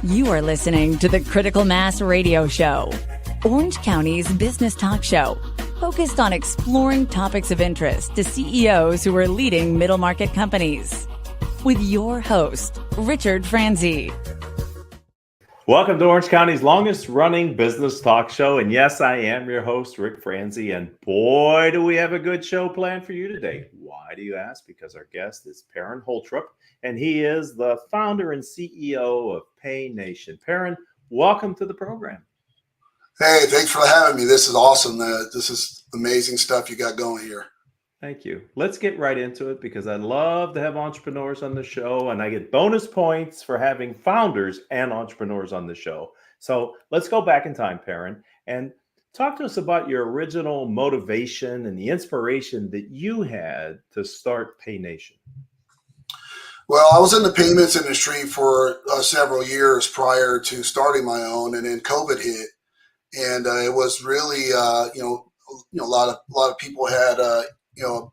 You are listening to the Critical Mass Radio Show, Orange County's business talk show, focused on exploring topics of interest to CEOs who are leading middle market companies. With your host, Richard Franzi. Welcome to Orange County's longest running business talk show. And yes, I am your host, Rick Franzi. And boy, do we have a good show planned for you today. Why do you ask? Because our guest is Perryn Holtrop, and he is the founder and CEO of PayNation. Perryn, welcome to the program. Hey, thanks for having me. This is awesome. This is amazing stuff you got going here. Thank you. Let's get right into it because I love to have entrepreneurs on the show, and I get bonus points for having founders and entrepreneurs on the show. So let's go back in time, Perryn, and talk to us about your original motivation and the inspiration that you had to start PayNation. Well, I was in the payments industry for several years prior to starting my own, and then COVID hit, and it was really, a lot of people had,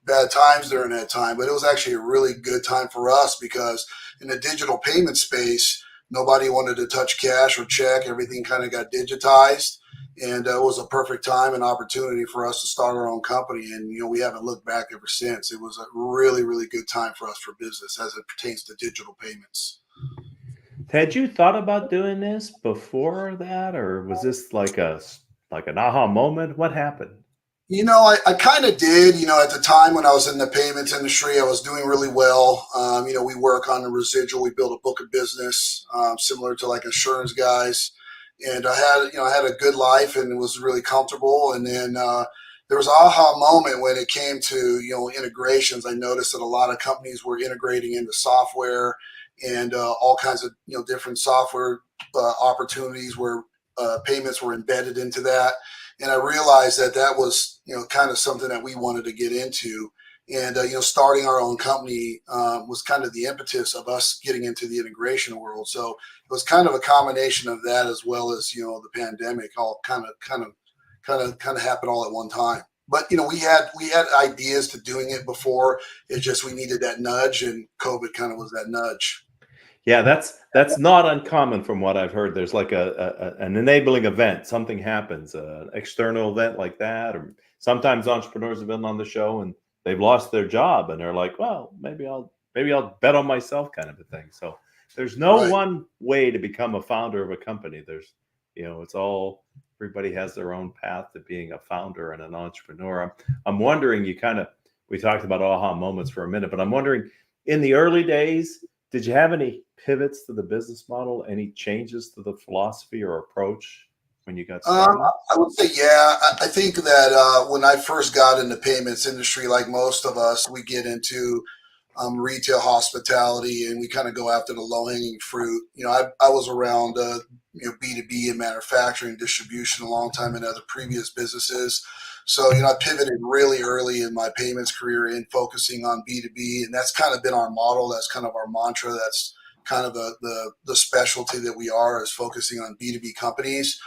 bad times during that time, but it was actually a really good time for us because in the digital payment space, nobody wanted to touch cash or check. Everything kind of got digitized, and it was a perfect time and opportunity for us to start our own company. And, we haven't looked back ever since. It was a really, really good time for us for business as it pertains to digital payments. Had you thought about doing this before that, or was this like an aha moment? What happened? I kind of did, at the time when I was in the payments industry, I was doing really well. We work on the residual. We build a book of business, similar to like insurance guys. And I had a good life and it was really comfortable. And then there was an aha moment when it came to, integrations. I noticed that a lot of companies were integrating into software and all kinds of, different software opportunities where payments were embedded into that. And I realized that was, kind of something that we wanted to get into. And, starting our own company was kind of the impetus of us getting into the integration world. So it was kind of a combination of that as well as, the pandemic all kind of happened all at one time. But, we had ideas to doing it before. It's just we needed that nudge, and COVID kind of was that nudge. Yeah, that's not uncommon from what I've heard. There's like an enabling event. Something happens, an external event like that. Or sometimes entrepreneurs have been on the show and they've lost their job and they're like, well, maybe I'll bet on myself, kind of a thing. So there's no one way to become a founder of a company. There's, everybody has their own path to being a founder and an entrepreneur. I'm wondering, we talked about aha moments for a minute, but I'm wondering, in the early days, did you have any pivots to the business model, any changes to the philosophy or approach when you got started? I would say, yeah. I think that when I first got in the payments industry, like most of us, we get into retail hospitality and we kind of go after the low-hanging fruit. I was around B2B and manufacturing distribution a long time in other previous businesses. So, I pivoted really early in my payments career in focusing on B2B, and that's kind of been our model. That's kind of our mantra. That's kind of the specialty that we are, is focusing on B2B companies.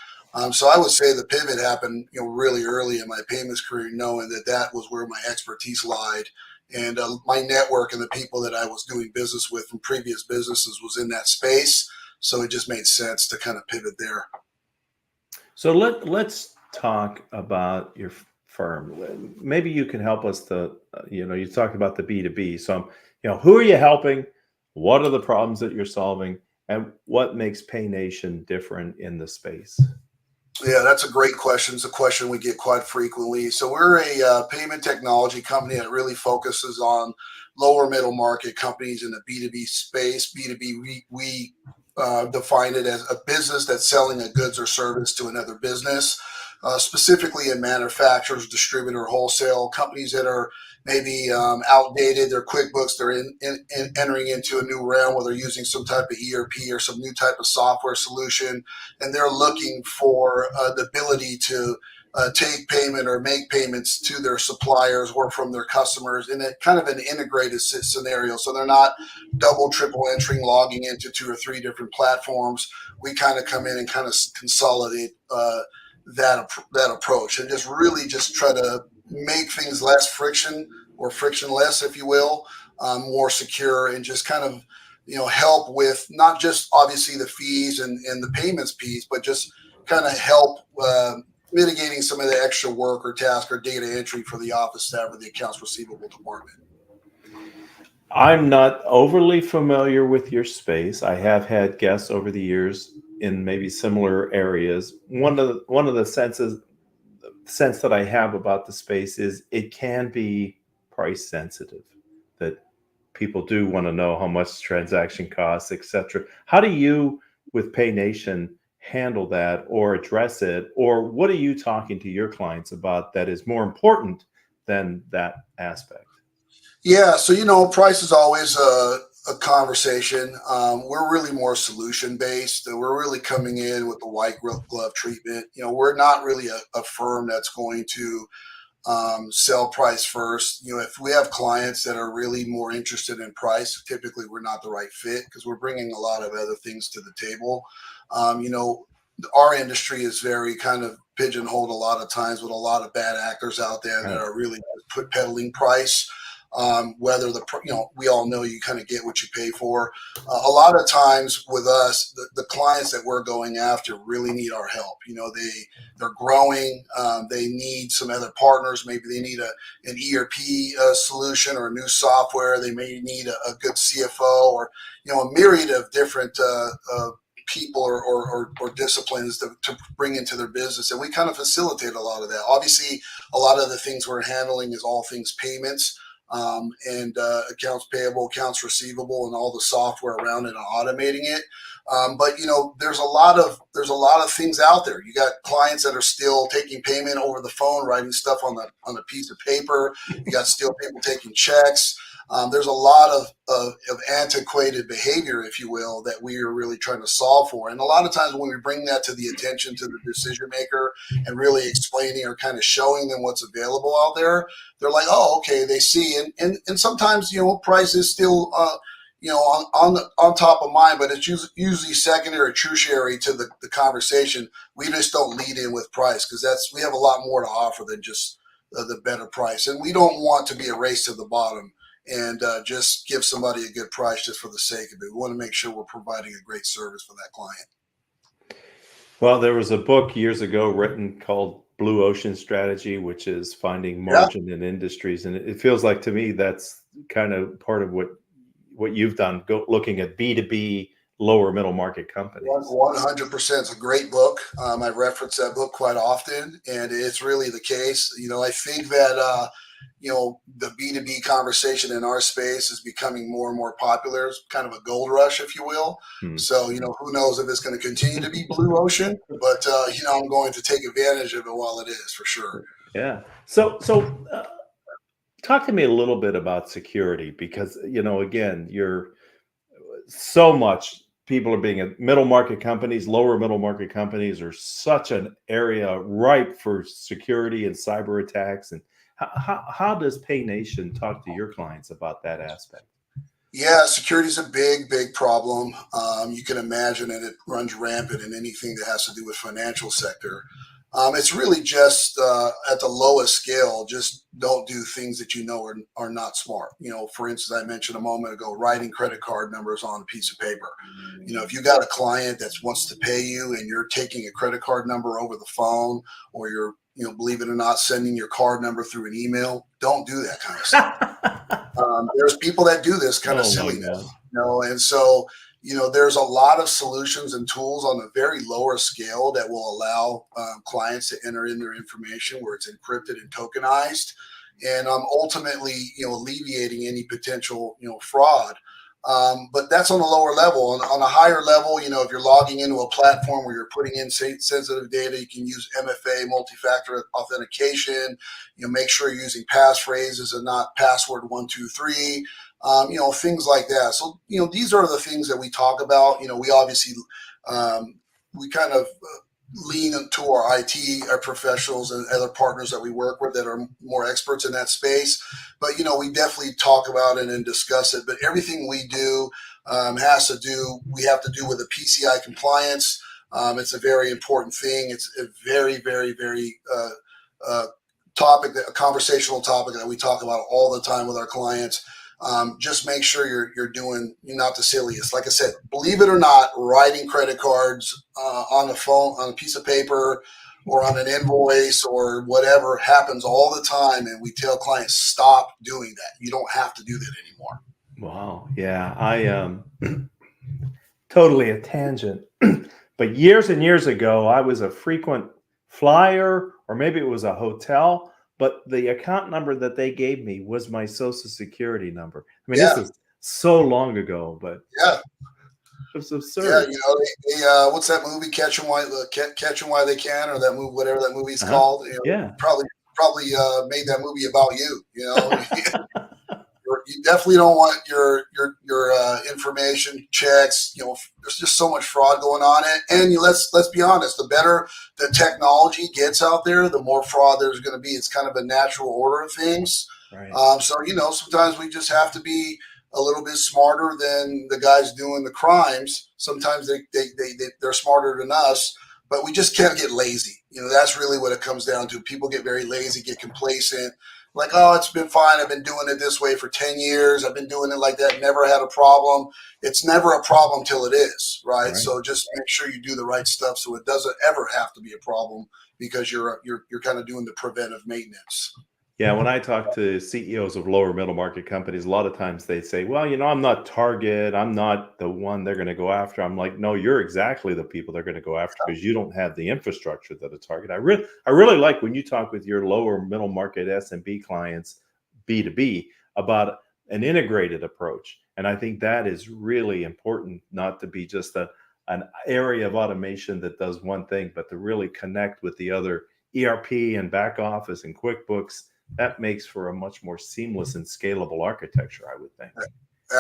So I would say the pivot happened, really early in my payments career, knowing that was where my expertise lied. And my network and the people that I was doing business with from previous businesses was in that space. So it just made sense to kind of pivot there. So let's talk about your firm. Maybe you can help us to, you talked about the B2B. So, who are you helping? What are the problems that you're solving? And what makes PayNation different in the space? Yeah, that's a great question. It's a question we get quite frequently. So we're a payment technology company that really focuses on lower middle market companies in the B2B space. B2B, we define it as a business that's selling a goods or service to another business, specifically in manufacturers, distributor, wholesale companies that are maybe outdated. Their QuickBooks, they're entering into a new realm where they're using some type of ERP or some new type of software solution, and they're looking for the ability to take payment or make payments to their suppliers or from their customers in a kind of an integrated scenario. So they're not double, triple entering, logging into 2 or 3 different platforms. We kind of come in and kind of consolidate that approach and just really just try to make things less friction or frictionless, if you will, more secure, and just kind of help with not just obviously the fees and the payments piece, but just kind of help mitigating some of the extra work or task or data entry for the office staff or the accounts receivable department. I'm not overly familiar with your space. I have had guests over the years in maybe similar areas. One of the sense that I have about the space is it can be price sensitive, that people do want to know how much transaction costs, etc. How do you, with PayNation, handle that or address it? Or what are you talking to your clients about that is more important than that aspect? Yeah, so price is always a conversation. We're really more solution based. We're really coming in with the white glove treatment. We're not really a firm that's going to sell price first. If we have clients that are really more interested in price, typically we're not the right fit because we're bringing a lot of other things to the table. Our industry is very kind of pigeonholed a lot of times with a lot of bad actors out there that are really peddling price. Whether we all know you kind of get what you pay for. A lot of times with us, the clients that we're going after really need our help. They're growing. They need some other partners. Maybe they need an ERP solution or a new software. They may need a good CFO or a myriad of different people or disciplines to bring into their business, and we kind of facilitate a lot of that. Obviously, a lot of the things we're handling is all things payments. And accounts payable, accounts receivable, and all the software around it and automating it. But there's a lot of things out there. You got clients that are still taking payment over the phone, writing stuff on a piece of paper. You got still people taking checks. There's a lot of antiquated behavior, if you will, that we are really trying to solve for. And a lot of times when we bring that to the attention to the decision maker and really explaining or kind of showing them what's available out there, they're like, oh, okay, they see. And sometimes, price is still, on top of mind, but it's usually secondary or tertiary to the conversation. We just don't lead in with price because we have a lot more to offer than just the better price. And we don't want to be a race to the bottom and just give somebody a good price just for the sake of it. We want to make sure we're providing a great service for that client. Well, there was a book years ago written called Blue Ocean Strategy, which is finding margin in industries. And it feels like to me that's kind of part of what you've done, looking at B2B lower middle market companies. 100%. It's a great book. I reference that book quite often, and it's really the case. I think that the B2B conversation in our space is becoming more and more popular. It's kind of a gold rush, if you will. So, who knows if it's going to continue to be blue ocean, but, I'm going to take advantage of it while it is, for sure. Yeah. So talk to me a little bit about security, because, again, you're so much people are being at middle market companies, lower middle market companies are such an area ripe for security and cyber attacks. And how does PayNation talk to your clients about that aspect? Yeah, security is a big, big problem. You can imagine it runs rampant in anything that has to do with financial sector. It's really just at the lowest scale, just don't do things that are not smart. For instance, I mentioned a moment ago, writing credit card numbers on a piece of paper. If you got a client that wants to pay you and you're taking a credit card number over the phone, or you're, believe it or not, sending your card number through an email, don't do that kind of stuff. There's people that do this kind of silliness, and so there's a lot of solutions and tools on a very lower scale that will allow clients to enter in their information where it's encrypted and tokenized, and ultimately, alleviating any potential, fraud. But that's on a lower level. On a higher level, if you're logging into a platform where you're putting in sensitive data, you can use MFA, multi-factor authentication. Make sure you're using passphrases and not password 123. Things like that. So, these are the things that we talk about. We obviously, we kind of lean into our IT, our professionals and other partners that we work with that are more experts in that space. But, we definitely talk about it and discuss it. But everything we do we have to do with the PCI compliance. It's a very important thing. It's a very, very, very a conversational topic that we talk about all the time with our clients. just make sure you're not the silliest. Like I said, believe it or not, writing credit cards on the phone, on a piece of paper, or on an invoice or whatever happens all the time, and we tell clients, stop doing that. You don't have to do that anymore. Wow. Yeah. Totally a tangent. But years and years ago, I was a frequent flyer, or maybe it was a hotel, but the account number that they gave me was my social security number. I mean, Yeah. this is so long ago, but Yeah. it's Yeah, absurd. what's that movie? Catch 'em while they can, or that movie, whatever that movie's Uh-huh. called. Yeah. Probably made that movie about you. You definitely don't want your information, checks. There's just so much fraud going on, and let's be honest. The better the technology gets out there, the more fraud there's going to be. It's kind of a natural order of things. Right. So sometimes we just have to be a little bit smarter than the guys doing the crimes. Sometimes they're smarter than us, but we just can't get lazy. That's really what it comes down to. People get very lazy, get complacent. Like, oh, it's been fine. I've been doing it this way for 10 years. I've been doing it like that. Never had a problem. It's never a problem till it is, right? So just make sure you do the right stuff so it doesn't ever have to be a problem, because you're kind of doing the preventive maintenance. Yeah, when I talk to CEOs of lower middle market companies, a lot of times they say, well, I'm not target. I'm not the one they're going to go after. I'm like, no, you're exactly the people they're going to go after, because you don't have the infrastructure that a target. I really like when you talk with your lower middle market SMB clients, B2B, about an integrated approach. And I think that is really important, not to be just an area of automation that does one thing, but to really connect with the other ERP and back office and QuickBooks. That makes for a much more seamless and scalable architecture, I would think.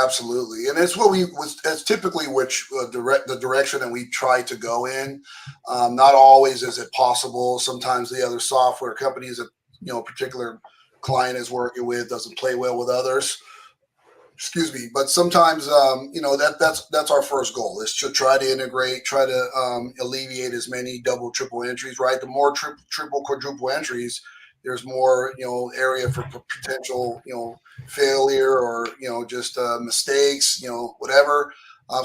Absolutely, and it's it's typically the direction that we try to go in. Not always is it possible. Sometimes the other software companies that a particular client is working with doesn't play well with others. Excuse me, but sometimes that's our first goal, is to try to integrate, try to alleviate as many double, triple entries. Right, the more triple, quadruple entries, there's more area for potential failure, or just mistakes, whatever.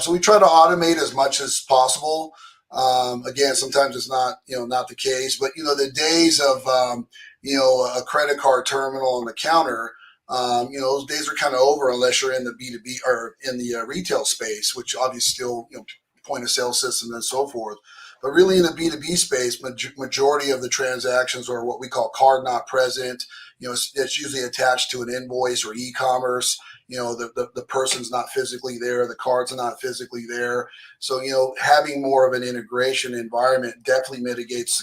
So we try to automate as much as possible. Again, sometimes it's not the case, but the days of a credit card terminal on the counter, those days are kind of over, unless you're in the B2B or in the retail space, which obviously still point of sale system and so forth. But really, in the B2B space, majority of the transactions are what we call card not present. It's usually attached to an invoice or e-commerce. The person's not physically there, the cards are not physically there. So having more of an integration environment definitely mitigates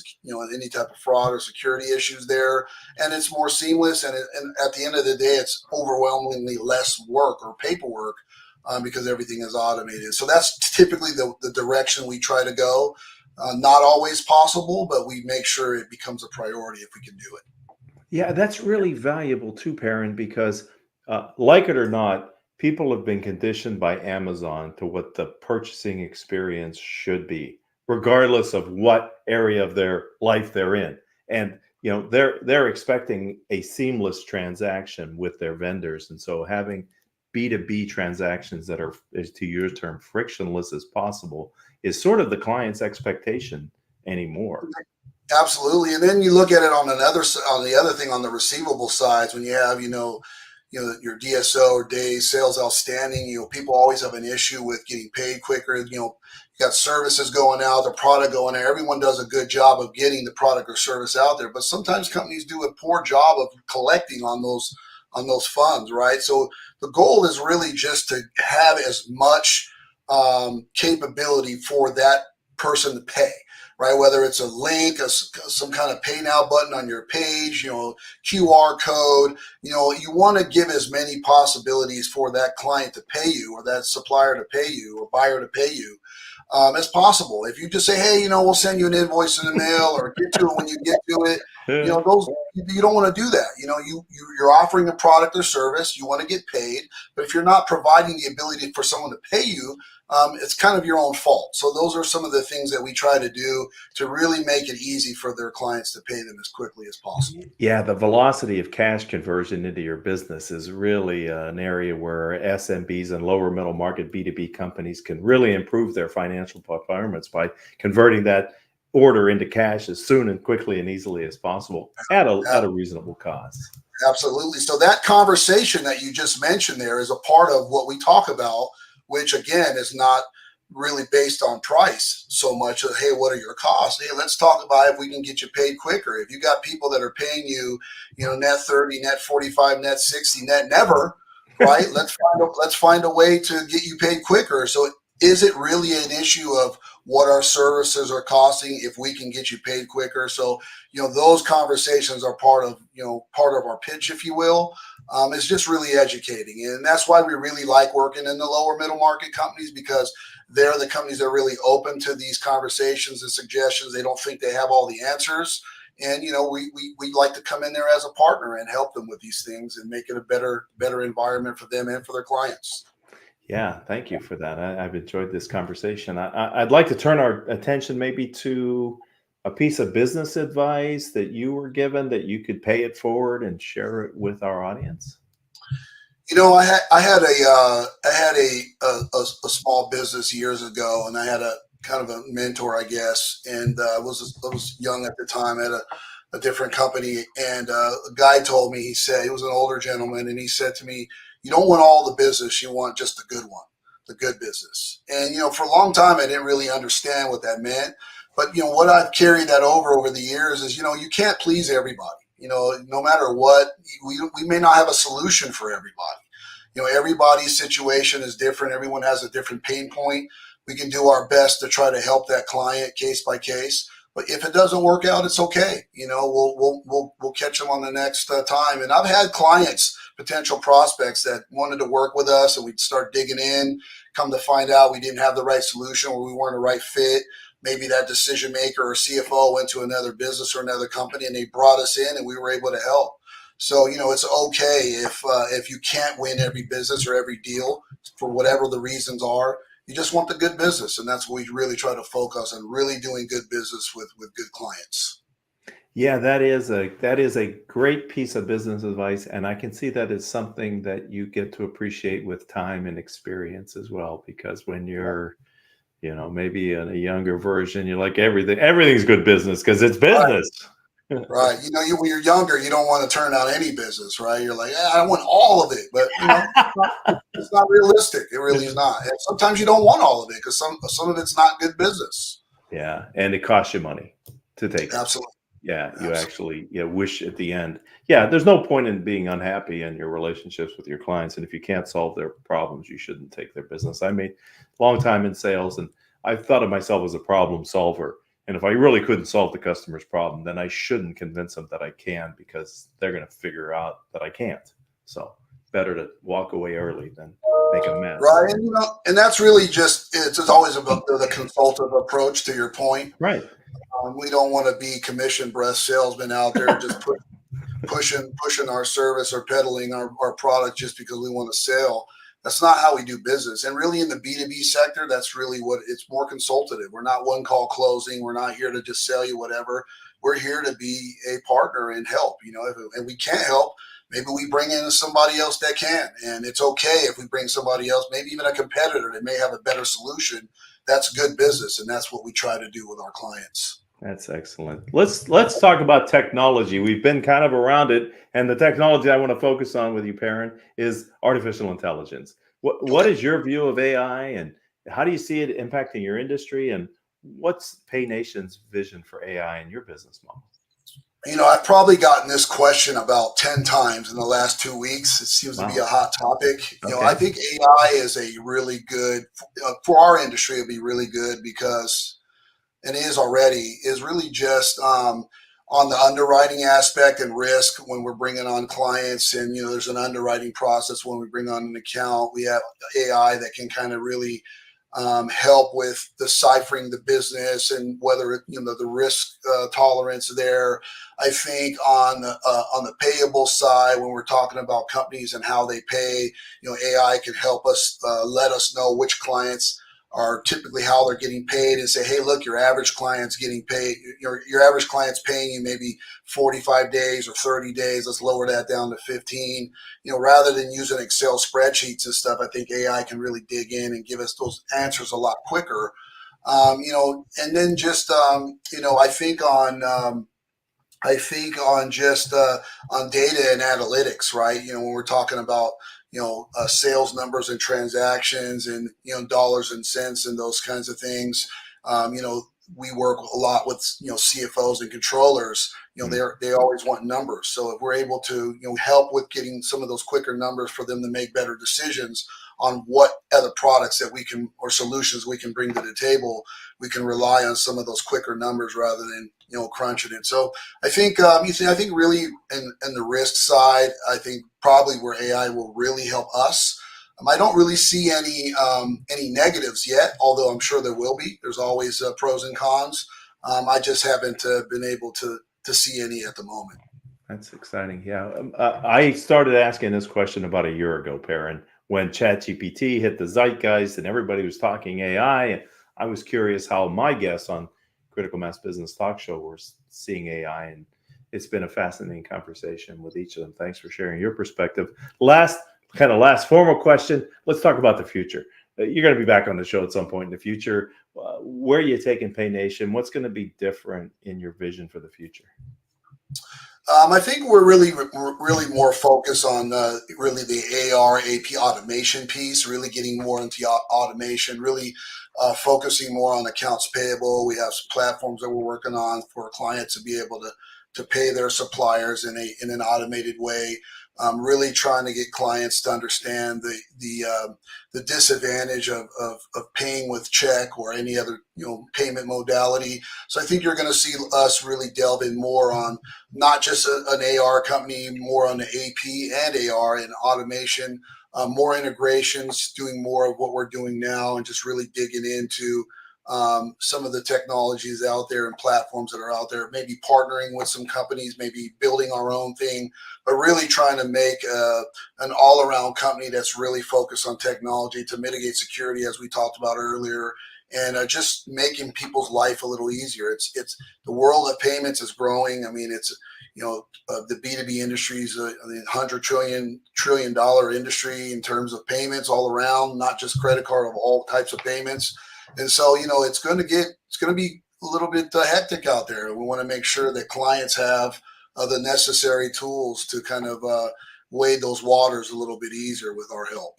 any type of fraud or security issues there, and it's more seamless. And at the end of the day, it's overwhelmingly less work or paperwork, because everything is automated. So that's typically the direction we try to go. Not always possible, but we make sure it becomes a priority if we can do it. Yeah, that's really valuable too, Perryn, because like it or not, people have been conditioned by Amazon to what the purchasing experience should be, regardless of what area of their life they're in. And they're expecting a seamless transaction with their vendors, and so having B2B transactions that are, as to your term, frictionless as possible is sort of the client's expectation anymore. Absolutely. And then you look at it on the other thing, on the receivable sides, when you have, your DSO, or days sales outstanding, people always have an issue with getting paid quicker. You got services going out, the product going there. Everyone does a good job of getting the product or service out there, but sometimes companies do a poor job of collecting on those funds, right? So the goal is really just to have as much capability for that person to pay, right? Whether it's a link, some kind of pay now button on your page, QR code, you want to give as many possibilities for that client to pay you, or that supplier to pay you, or buyer to pay you. as possible. If you just say, hey, we'll send you an invoice in the mail or get to it when you get to it, those you don't want to do that. You're offering a product or service, you want to get paid, but if you're not providing the ability for someone to pay you, it's kind of your own fault. So those are some of the things that we try to do to really make it easy for their clients to pay them as quickly as possible. Yeah, the velocity of cash conversion into your business is really an area where SMBs and lower middle market B2B companies can really improve their financial performance by converting that order into cash as soon and quickly and easily as possible at a reasonable cost. Absolutely. So that conversation that you just mentioned there is a part of what we talk about, which again is not really based on price so much of, hey, what are your costs? Hey, let's talk about if we can get you paid quicker. If you got people that are paying you, net 30, net 45, net 60, net never, right? Let's find a way to get you paid quicker. So is it really an issue of what our services are costing if we can get you paid quicker? So, those conversations are part of our pitch, if you will. It's just really educating. And that's why we really like working in the lower middle market companies, because they're the companies that are really open to these conversations and suggestions. They don't think they have all the answers. And, we like to come in there as a partner and help them with these things and make it a better environment for them and for their clients. Yeah, thank you for that. I've enjoyed this conversation. I'd like to turn our attention maybe to a piece of business advice that you were given that you could pay it forward and share it with our audience. I had a small business years ago, and I had a kind of a mentor, I guess, and I was young at the time. I had a different company, and a guy told me, he said, he was an older gentleman, and he said to me, you don't want all the business, you want just the good one, the good business. And, for a long time, I didn't really understand what that meant. But, what I've carried that over the years is, you can't please everybody. No matter what, we may not have a solution for everybody. Everybody's situation is different. Everyone has a different pain point. We can do our best to try to help that client case by case. But if it doesn't work out, it's okay. We'll catch them on the next time. And I've had clients, potential prospects that wanted to work with us, and we'd start digging in, come to find out we didn't have the right solution or we weren't a right fit. Maybe that decision maker or CFO went to another business or another company, and they brought us in and we were able to help. So, it's okay if you can't win every business or every deal for whatever the reasons are. You just want the good business. And that's what we really try to focus on, really doing good business with good clients. Yeah, that is a great piece of business advice. And I can see that is something that you get to appreciate with time and experience as well, because when you're, maybe in a younger version, you're like, everything's good business because it's business. Right. When you're younger, you don't want to turn out any business, right? You're like, I want all of it, but it's not realistic. It really is not. And sometimes you don't want all of it because some of it's not good business. Yeah. And it costs you money to take it. Absolutely. Yeah. You actually wish at the end. Yeah. There's no point in being unhappy in your relationships with your clients. And if you can't solve their problems, you shouldn't take their business. I made a long time in sales, and I thought of myself as a problem solver. And if I really couldn't solve the customer's problem, then I shouldn't convince them that I can, because they're going to figure out that I can't. So better to walk away early than make a mess. Right. And that's really it's always about the consultative approach, to your point. Right. We don't want to be commission breath salesmen out there just pushing our service or peddling our product just because we want to sell. That's not how we do business. And really in the B2B sector, that's really what it's more consultative. We're not one call closing. We're not here to just sell you whatever. We're here to be a partner and help, and we can't help. Maybe we bring in somebody else that can, and it's okay if we bring somebody else, maybe even a competitor that may have a better solution. That's good business. And that's what we try to do with our clients. That's excellent. Let's talk about technology. We've been kind of around it, and the technology I want to focus on with you, Perryn, is artificial intelligence. What is your view of AI, and how do you see it impacting your industry, and what's PayNation's vision for AI in your business model? I've probably gotten this question about 10 times in the last 2 weeks. It seems to be a hot topic. I think AI is a really good, for our industry, it'll be really good because, and it is already, is really just on the underwriting aspect and risk when we're bringing on clients. And, there's an underwriting process when we bring on an account. We have AI that can kind of really help with deciphering the business and whether the risk tolerance there. I think on the payable side, when we're talking about companies and how they pay, AI can help us let us know which clients are typically how they're getting paid, and say, hey, look, your average client's getting paid. Your average client's paying you maybe 45 days or 30 days. Let's lower that down to 15. Rather than using Excel spreadsheets and stuff, I think AI can really dig in and give us those answers a lot quicker. And then just I think on data and analytics, right? When we're talking about sales numbers and transactions and dollars and cents and those kinds of things. We work a lot with CFOs and controllers. They always want numbers. So if we're able to help with getting some of those quicker numbers for them to make better decisions on what other products that we can or solutions we can bring to the table, we can rely on some of those quicker numbers rather than crunching it. So I think I think really in the risk side, I think probably where AI will really help us. I don't really see any negatives yet, although I'm sure there will be. There's always pros and cons. I just haven't been able to see any at the moment. That's exciting. Yeah, I started asking this question about a year ago, Perryn, when ChatGPT hit the zeitgeist and everybody was talking AI. And I was curious how my guests on Critical Mass Business Talk Show were seeing AI, and it's been a fascinating conversation with each of them. Thanks for sharing your perspective. Last formal question. Let's talk about the future. You're going to be back on the show at some point in the future. Where are you taking PayNation? What's going to be different in your vision for the future? I think we're really more focused on really the AR AP automation piece, really getting more into automation, really focusing more on accounts payable. We have some platforms that we're working on for clients to be able to pay their suppliers in an automated way. Really trying to get clients to understand the disadvantage of paying with check or any other payment modality. So I think you're going to see us really delve in more on not just an AR company, more on the AP and AR and automation, more integrations, doing more of what we're doing now, and just really digging into some of the technologies out there and platforms that are out there, maybe partnering with some companies, maybe building our own thing, but really trying to make an all-around company that's really focused on technology to mitigate security, as we talked about earlier, and just making people's life a little easier. It's the world of payments is growing. I mean, it's the B2B industry is a $100 trillion industry in terms of payments all around, not just credit card, of all types of payments. And so, it's going to be a little bit hectic out there. We want to make sure that clients have the necessary tools to kind of wade those waters a little bit easier with our help.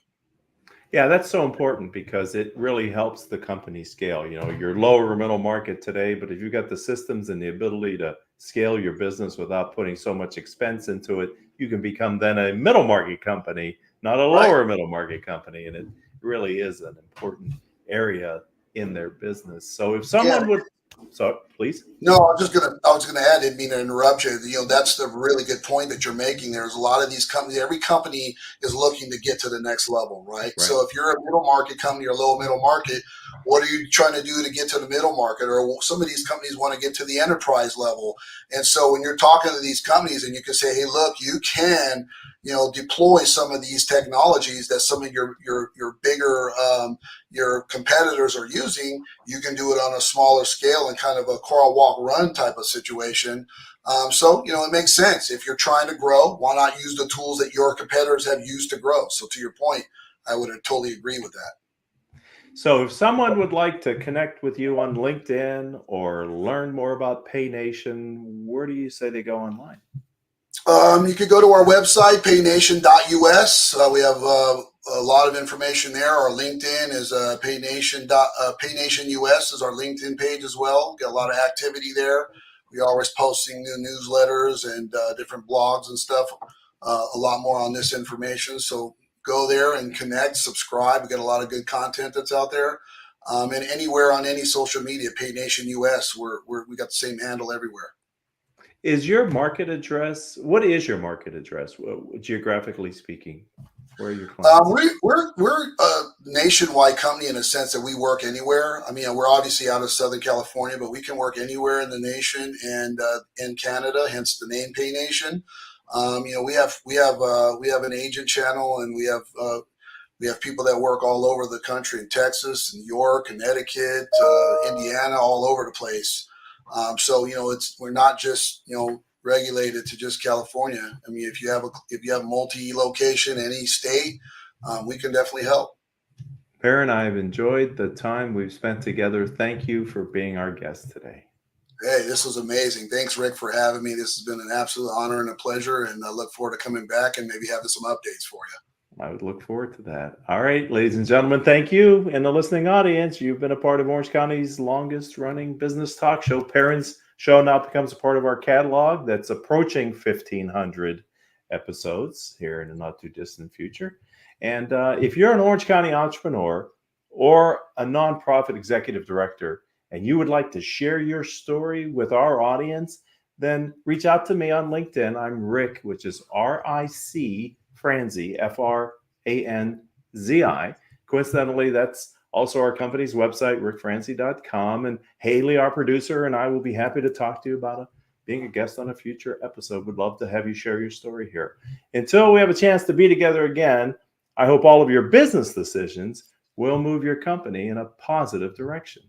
Yeah, that's so important because it really helps the company scale. You're lower middle market today, but if you've got the systems and the ability to scale your business without putting so much expense into it, you can become then a middle market company, not a lower middle market company. And it really is an important area in their business. So if someone would, so please. No, I was gonna add, I didn't mean to interrupt you. That's the really good point that you're making. There's a lot of these companies, every company is looking to get to the next level, right? So if you're a middle market company or low middle market, what are you trying to do to get to the middle market? Or some of these companies want to get to the enterprise level. And so when you're talking to these companies and you can say, hey, look, you can deploy some of these technologies that some of your bigger your competitors are using, you can do it on a smaller scale and kind of a crawl, walk, run type of situation. So it makes sense. If you're trying to grow, why not use the tools that your competitors have used to grow? So to your point, I would totally agree with that. So if someone would like to connect with you on LinkedIn or learn more about PayNation, where do you say they go online? You could go to our website, paynation.us. We have a lot of information there. Our LinkedIn is PayNation US is our LinkedIn page as well. Got a lot of activity there. We're always posting new newsletters and different blogs and stuff. A lot more on this information. So go there and connect, subscribe. We got a lot of good content that's out there. And anywhere on any social media, PayNation US, we got the same handle everywhere. Is your market address? What is your market address, geographically speaking? Where are your clients? We're nationwide company in a sense that we work anywhere. I mean, we're obviously out of Southern California, but we can work anywhere in the nation and in Canada, hence the name PayNation. We have an agent channel, and we have people that work all over the country, in Texas, New York, Connecticut, Indiana, all over the place. So we're not just regulated to just California. I mean, if you have multi-location, any state, we can definitely help. Perryn, I've enjoyed the time we've spent together. Thank you for being our guest today. Hey, this was amazing. Thanks, Rick, for having me. This has been an absolute honor and a pleasure, and I look forward to coming back and maybe having some updates for you. I would look forward to that. All right, ladies and gentlemen, thank you. And the listening audience, you've been a part of Orange County's longest running business talk show. Perryn's show now becomes a part of our catalog that's approaching 1,500 episodes here in the not too distant future. And if you're an Orange County entrepreneur or a nonprofit executive director, and you would like to share your story with our audience, then reach out to me on LinkedIn. I'm Rick, which is R-I-C Franzi, F-R-A-N-Z-I. Coincidentally, that's also our company's website, rickfranzi.com. And Haley, our producer, and I will be happy to talk to you about being a guest on a future episode. Would love to have you share your story here. Until we have a chance to be together again, I hope all of your business decisions will move your company in a positive direction.